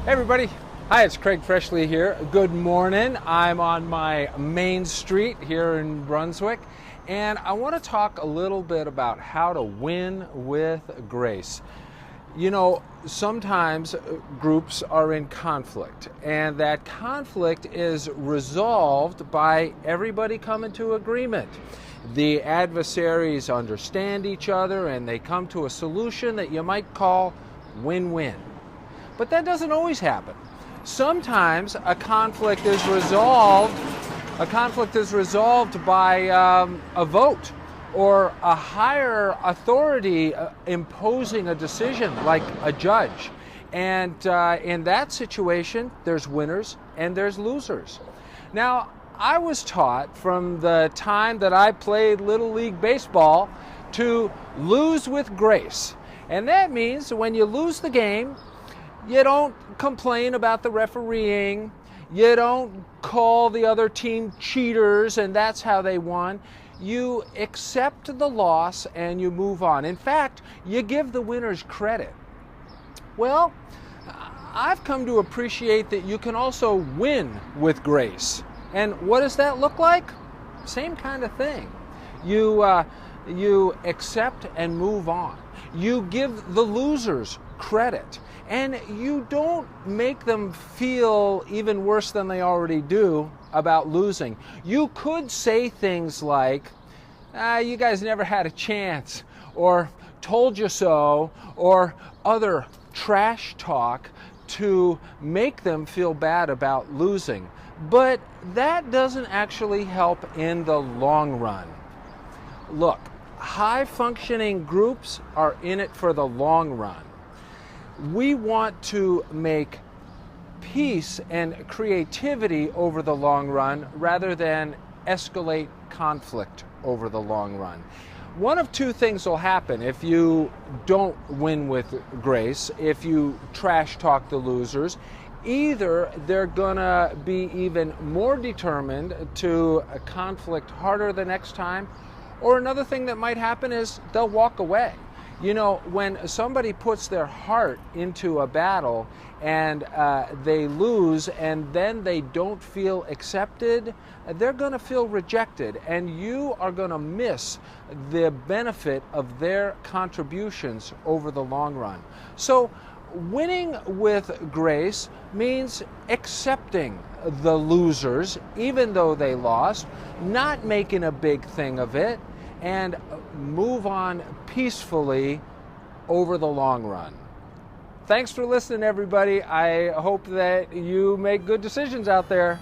Hey everybody, hi, it's Craig Freshley here. Good morning. I'm on my main street here in Brunswick, and I want to talk a little bit about how to win with grace. You know, sometimes groups are in conflict, and that conflict is resolved by everybody coming to agreement. The adversaries understand each other and they come to a solution that you might call win-win. But that doesn't always happen. Sometimes a conflict is resolved by a vote or a higher authority imposing a decision, like a judge. And in that situation, there's winners and there's losers. Now, I was taught from the time that I played Little League Baseball to lose with grace. And that means when you lose the game, you don't complain about the refereeing. You don't call the other team cheaters and that's how they won. You accept the loss and you move on. In fact, you give the winners credit. Well, I've come to appreciate that you can also win with grace. And what does that look like? Same kind of thing. You accept and move on. You give the losers credit. And you don't make them feel even worse than they already do about losing. You could say things like, you guys never had a chance, or told you so, or other trash talk to make them feel bad about losing. But that doesn't actually help in the long run. Look, high-functioning groups are in it for the long run. We want to make peace and creativity over the long run rather than escalate conflict over the long run. One of two things will happen if you don't win with grace, if you trash talk the losers. Either they're gonna be even more determined to conflict harder the next time, or another thing that might happen is they'll walk away. You know, when somebody puts their heart into a battle and they lose and then they don't feel accepted, they're going to feel rejected, and you are going to miss the benefit of their contributions over the long run. So winning with grace means accepting the losers, even though they lost, not making a big thing of it, and move on peacefully over the long run. Thanks for listening, everybody. I hope that you make good decisions out there.